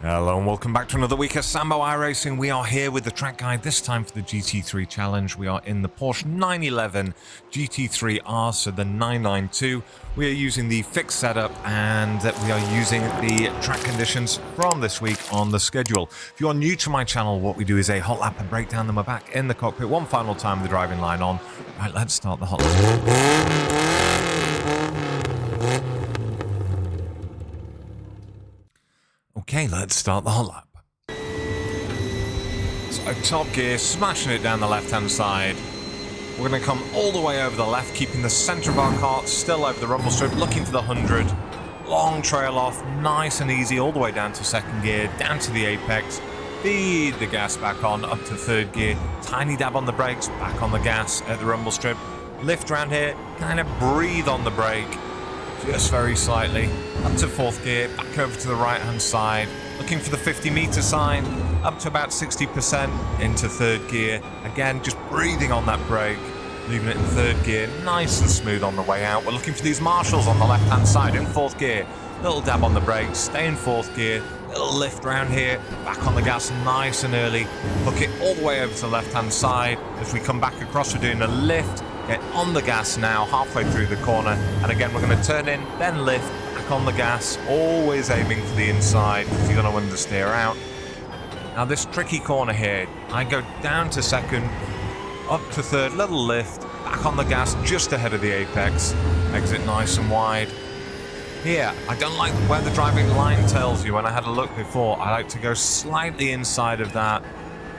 Hello and welcome back to another week of Sambo iRacing. We are here with the track guide, this time for the GT3 challenge. We are in the Porsche 911 GT3R, so the 992. We are using the fixed setup and we are using the track conditions from this week on the schedule. If you are new to my channel, what we do is a hot lap and breakdown, then we're back in the cockpit one final time with the driving line on. Right, let's start the hot lap. Okay, let's start the hot lap. So top gear, smashing it down the left-hand side. We're going to come all the way over the left, keeping the centre of our car still over the rumble strip, looking for the 100. Long trail off, nice and easy, all the way down to second gear, down to the apex. Feed the gas back on, up to third gear. Tiny dab on the brakes, back on the gas at the rumble strip. Lift around here, kind of breathe on the brake. Just very slightly, up to fourth gear, back over to the right hand side, looking for the 50-meter sign, up to about 60% into third gear, again just breathing on that brake, leaving it in third gear, nice and smooth on the way out. We're looking for these marshals on the left hand side in fourth gear, little dab on the brakes, stay in fourth gear, little lift around here, back on the gas nice and early, hook it all the way over to the left hand side. As we come back across, we're doing a lift. Get on the gas now, halfway through the corner, and again we're going to turn in, then lift, back on the gas, always aiming for the inside because you're going to understeer out. Now this tricky corner here, I go down to second, up to third, little lift, back on the gas just ahead of the apex, exit nice and wide. Here, I don't like where the driving line tells you. When I had a look before, I like to go slightly inside of that.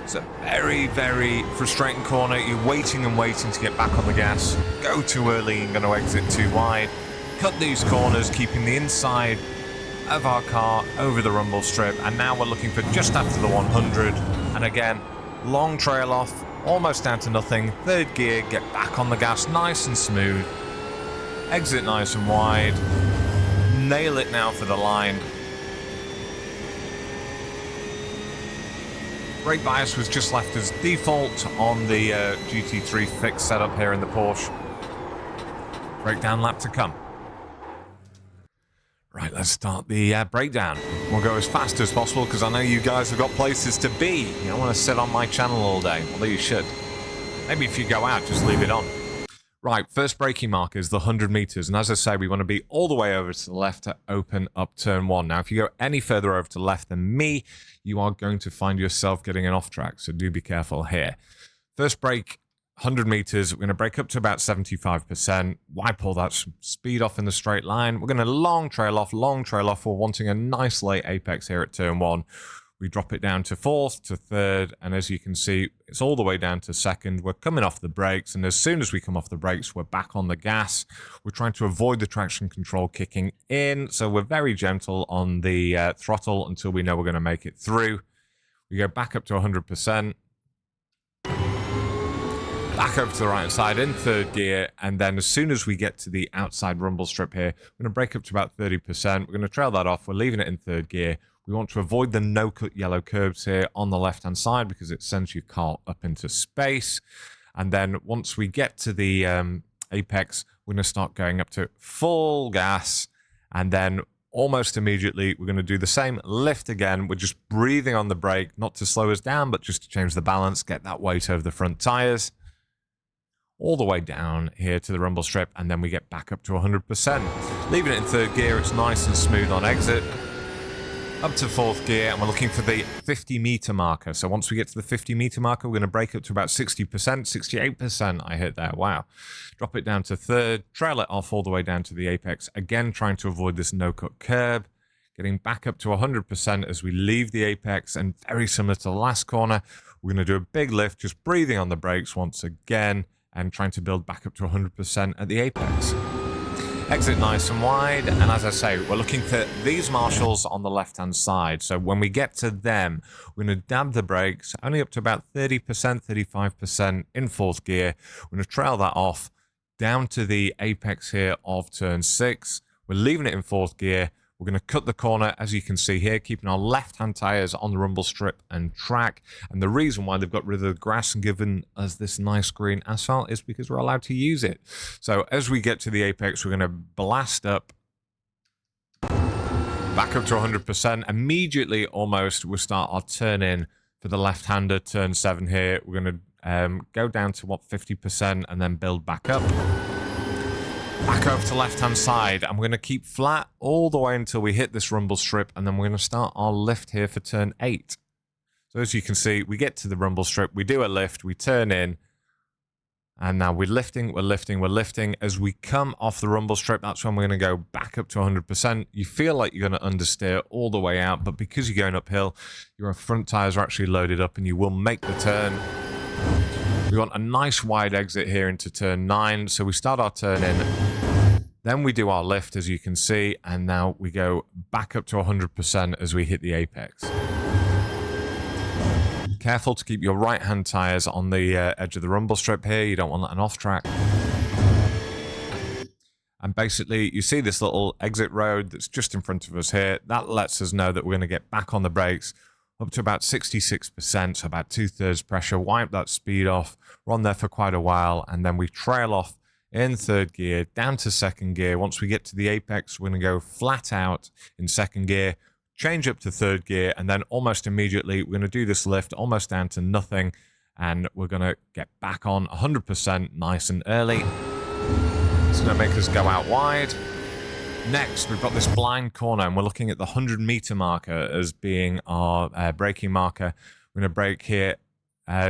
It's a very, very frustrating corner. You're waiting and waiting to get back on the gas. Go too early and going to exit too wide. Cut these corners, keeping the inside of our car over the rumble strip. And now we're looking for just after the 100. And again, long trail off, almost down to nothing. Third gear, get back on the gas nice and smooth. Exit nice and wide. Nail it now for the line. Brake bias was just left as default on the GT3 fixed setup here in the Porsche. Breakdown lap to come. Right, let's start the breakdown. We'll go as fast as possible because I know you guys have got places to be. You don't want to sit on my channel all day, although you should. Maybe if you go out, just leave it on. Right, first braking mark is the 100 meters, and as I say, we want to be all the way over to the left to open up turn one. Now, if you go any further over to the left than me, you are going to find yourself getting an off track, so do be careful here. First brake, 100 meters, we're going to brake up to about 75%, wipe all that speed off in the straight line. We're going to long trail off, we're wanting a nice late apex here at turn one. We drop it down to fourth, to third, and as you can see, it's all the way down to second. We're coming off the brakes, and as soon as we come off the brakes, we're back on the gas. We're trying to avoid the traction control kicking in, so we're very gentle on the throttle until we know we're going to make it through. We go back up to 100%. Back over to the right side in third gear, and then as soon as we get to the outside rumble strip here, we're going to brake up to about 30%. We're going to trail that off. We're leaving it in third gear. We want to avoid the no-cut yellow curbs here on the left-hand side because it sends your car up into space. And then once we get to the apex, we're going to start going up to full gas. And then almost immediately, we're going to do the same lift again. We're just breathing on the brake, not to slow us down, but just to change the balance, get that weight over the front tires. All the way down here to the rumble strip, and then we get back up to 100%. Leaving it in third gear, it's nice and smooth on exit. Up to fourth gear, and we're looking for the 50-meter marker. So once we get to the 50-meter marker, we're going to brake up to about 60%, 68% I hit there, wow. Drop it down to third, trail it off all the way down to the apex. Again, trying to avoid this no-cut curb. Getting back up to 100% as we leave the apex, and very similar to the last corner, we're going to do a big lift, just breathing on the brakes once again, and trying to build back up to 100% at the apex. Exit nice and wide, and as I say, we're looking for these marshals on the left-hand side. So when we get to them, we're going to dab the brakes, only up to about 30%, 35% in fourth gear. We're going to trail that off down to the apex here of turn 6. We're leaving it in fourth gear. We're going to cut the corner, as you can see here, keeping our left-hand tyres on the rumble strip and track. And the reason why they've got rid of the grass and given us this nice green asphalt is because we're allowed to use it. So as we get to the apex, we're going to blast up Back up to 100%. Immediately, almost, we'll start our turn in for the left-hander, turn 7 here. We're going to go down to, 50%, and then build back up. Back over to left-hand side, and we're going to keep flat all the way until we hit this rumble strip, and then we're going to start our lift here for turn 8. So as you can see, we get to the rumble strip, we do a lift, we turn in, and now we're lifting, we're lifting, we're lifting. As we come off the rumble strip, that's when we're going to go back up to 100%. You feel like you're going to understeer all the way out, but because you're going uphill, your front tires are actually loaded up and you will make the turn. We want a nice wide exit here into turn 9. So we start our turn in, then we do our lift, as you can see, and now we go back up to 100% as we hit the apex. Careful to keep your right-hand tyres on the edge of the rumble strip here. You don't want an off-track. And basically, you see this little exit road that's just in front of us here. That lets us know that we're going to get back on the brakes up to about 66%, so about 2/3 pressure. Wipe that speed off. We're on there for quite a while, and then we trail off in 3rd gear, down to 2nd gear. Once we get to the apex, we're going to go flat out in 2nd gear, change up to 3rd gear, and then almost immediately we're going to do this lift almost down to nothing, and we're going to get back on 100% nice and early. It's going to make us go out wide. Next, we've got this blind corner, and we're looking at the 100-meter marker as being our braking marker. We're going to brake here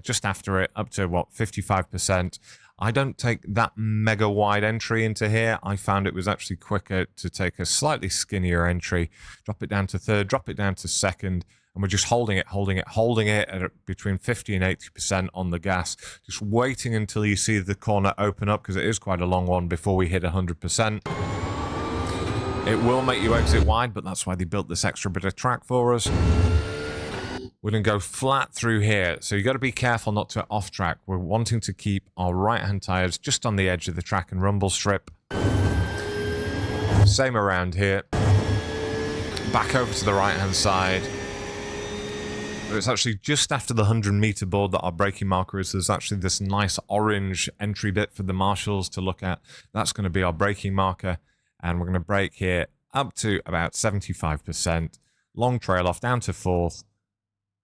just after it up to 55%. I don't take that mega wide entry into here. I found it was actually quicker to take a slightly skinnier entry, drop it down to 3rd, drop it down to 2nd, and we're just holding it at between 50 and 80% on the gas, just waiting until you see the corner open up, because it is quite a long one, before we hit 100%. It will make you exit wide, but that's why they built this extra bit of track for us. We're going to go flat through here, so you got to be careful not to off track. We're wanting to keep our right-hand tires just on the edge of the track and rumble strip. Same around here. Back over to the right-hand side. It's actually just after the 100-meter board that our braking marker is. There's actually this nice orange entry bit for the marshals to look at. That's going to be our braking marker, and we're going to brake here up to about 75%. Long trail off down to 4th.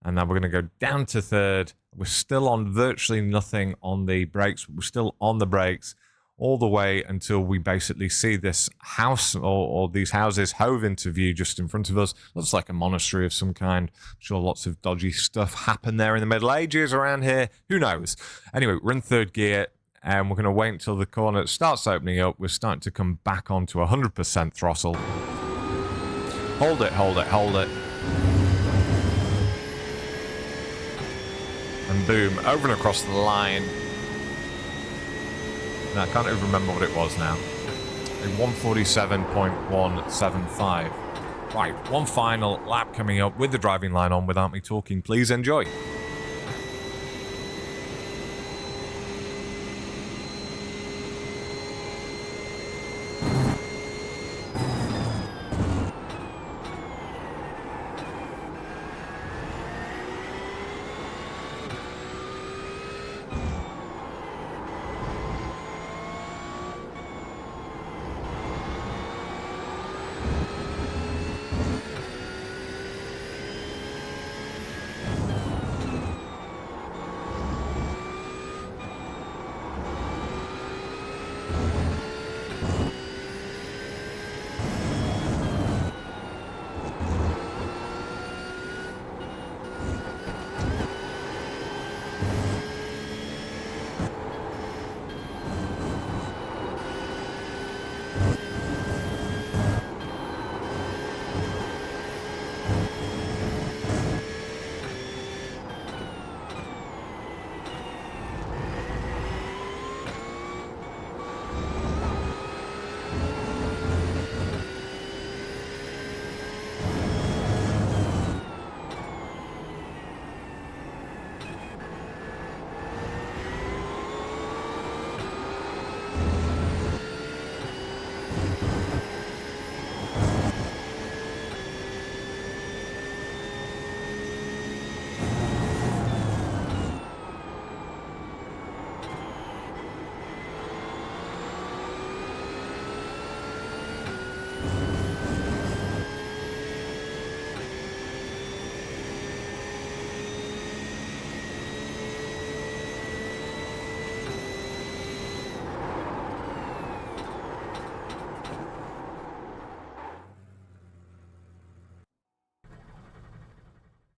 And now we're going to go down to 3rd. We're still on virtually nothing on the brakes. We're still on the brakes all the way until we basically see this house or these houses hove into view just in front of us. Looks like a monastery of some kind. I'm sure lots of dodgy stuff happened there in the Middle Ages around here. Who knows? Anyway, we're in 3rd gear, and we're going to wait until the corner starts opening up. We're starting to come back onto 100% throttle. Hold it, hold it, hold it. And boom, over and across the line. Now, I can't even remember what it was now. 147.175. Right, one final lap coming up with the driving line on without me talking. Please enjoy.